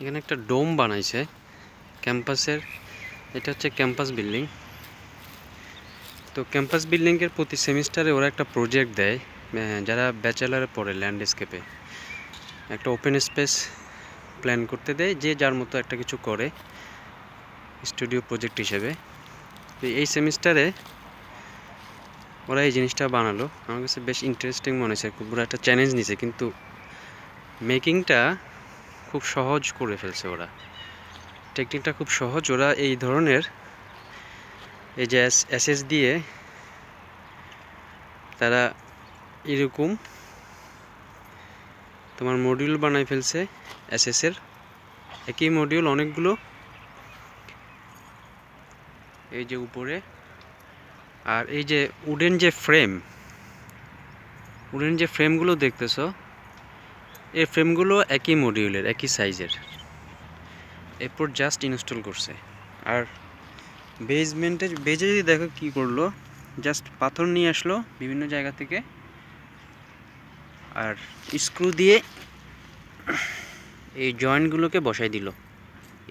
এখানে একটা ডোম বানাইছে ক্যাম্পাসের। এটা হচ্ছে ক্যাম্পাস বিল্ডিং। তো ক্যাম্পাস বিল্ডিংয়ের প্রতি সেমিস্টারে ওরা একটা প্রজেক্ট দেয় যারা ব্যাচেলারে পড়ে ল্যান্ডস্কেপে। একটা ওপেন স্পেস প্ল্যান করতে দেয়, যে যার মতো একটা কিছু করে স্টুডিও প্রজেক্ট হিসেবে। তো এই সেমিস্টারে ওরা এই জিনিসটা বানালো। আমার কাছে বেশ ইন্টারেস্টিং মনে হয়েছে, খুব বড় একটা চ্যালেঞ্জ নিছে, কিন্তু মেকিংটা খুব সহজ করে ফেলছে ওরা। টেকনিকটা খুব সহজ। ওরা এই ধরনের এই যে এসএস দিয়ে তারা এরকম তোমার মডিউল বানাই ফেলছে এসএসের। একই মডিউল অনেকগুলো, এই যে উপরে। আর এই যে উডেন যে ফ্রেমগুলো দেখতেছো, এই ফ্রেমগুলো একই মডিউলের, একই সাইজের। এরপর জাস্ট ইনস্টল করছে। আর বেজে যদি দেখো কি করলো, জাস্ট পাথর নিয়ে আসলো বিভিন্ন জায়গা থেকে, আর স্ক্রু দিয়ে এই জয়েন্টগুলোকে বসাই দিল।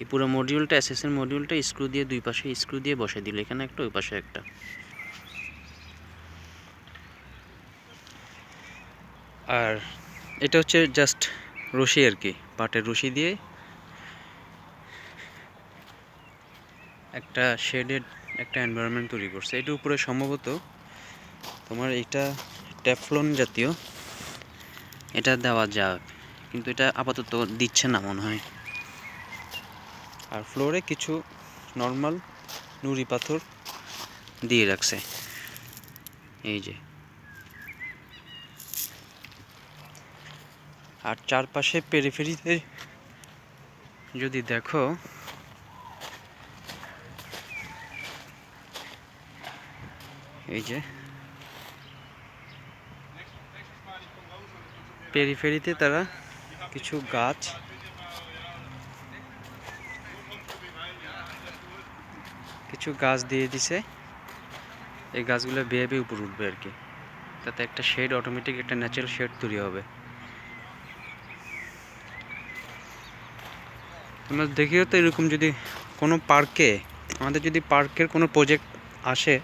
এই পুরো মডিউলটা, এসএসের মডিউলটা স্ক্রু দিয়ে দুই পাশে স্ক্রু দিয়ে বসাই দিল, এখানে একটা ওই পাশে একটা। আর এটা হচ্ছে জাস্ট রশি আর কি, পাটের রশি দিয়ে একটা শেডেড একটা এনভায়রনমেন্ট তৈরি করছে। এটার উপরে সম্ভবত তোমার এটা টেফলন জাতীয়, এটা দেওয়া যাক, কিন্তু এটা আপাতত দিচ্ছে না মনে হয়। আর ফ্লোরে কিছু নর্মাল নুড়ি পাথর দিয়ে রাখছে, এই যে। আর চারপাশে পেরিফেরিতে যদি দেখো, এই যে পেরিফেরিতে তারা কিছু গাছ দিয়ে দিছে। এই গাছগুলো বেয়ে বেয়ে উপরে উঠবে আর কি, তাতে একটা শেড, অটোমেটিক একটা ন্যাচারাল শেড তৈরি হবে। আমরা দেখিও তো এরকম, যদি কোনো পার্কে, আমাদের যদি পার্কের কোনো প্রজেক্ট আসে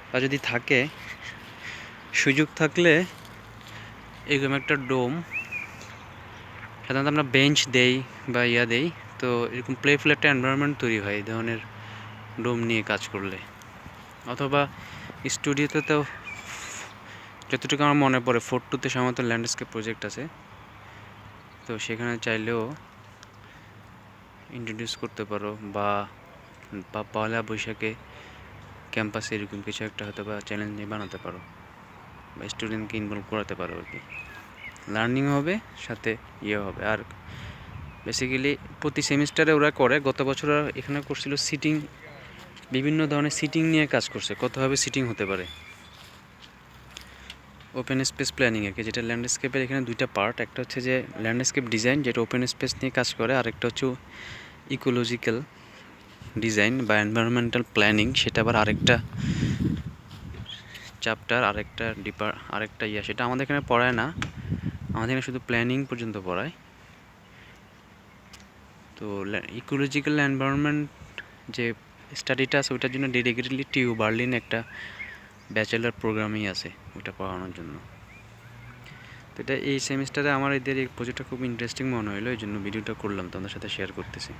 বা যদি থাকে, সুযোগ থাকলে এরকম একটা ডোম, সাধারণত আমরা বেঞ্চ দেই বা দেই, তো এরকম প্লেফুল একটা এনভায়রনমেন্ট তৈরি হয় এই ধরনের ডোম নিয়ে কাজ করলে। অথবা স্টুডিওতে তো যতটুকু আমার মনে পড়ে 4-2-তে সাধারণত ল্যান্ডস্কেপ প্রজেক্ট আছে, তো সেখানে চাইলেও ইন্ট্রোডিউস করতে পারো, বা পয়লা বৈশাখে ক্যাম্পাসে এরকম কিছু একটা হয়তো বা চ্যালেঞ্জ নিয়ে বানাতে পারো, বা স্টুডেন্টকে ইনভলভ করাতে পারো আর কি। লার্নিং হবে, সাথে হবে। আর বেসিক্যালি প্রতি সেমিস্টারে ওরা করে, গত বছর এখানে করছিল সিটিং, বিভিন্ন ধরনের সিটিং নিয়ে কাজ করছে, কতভাবে সিটিং হতে পারে। ওপেন স্পেস প্ল্যানিং আর কি, যেটা ল্যান্ডস্কেপের এখানে দুইটা পার্ট, একটা হচ্ছে যে ল্যান্ডস্কেপ ডিজাইন, যেটা ওপেন স্পেস নিয়ে কাজ করে, আরেকটা হচ্ছে ইকোলজিক্যাল ডিজাইন বা এনভায়রনমেন্টাল প্ল্যানিং, সেটা আবার আরেকটা চ্যাপ্টার, আরেকটা সেটা আমাদের এখানে পড়ায় না, আমাদের এখানে শুধু প্ল্যানিং পর্যন্ত পড়ায়। তো ইকোলজিক্যাল এনভায়রনমেন্ট যে স্টাডিটা আছে, ওইটার জন্য ডেডিকেটেডলি টিউ বার্লিন একটা ব্যাচেলার প্রোগ্রামই আছে ওটা পড়ানোর জন্য। তো এটা এই সেমিস্টারে আমার এদের এই প্রজেক্টটা খুব ইন্টারেস্টিং মনে হলো, এই জন্য ভিডিওটা করলাম, তোমাদের সাথে শেয়ার করতেছি।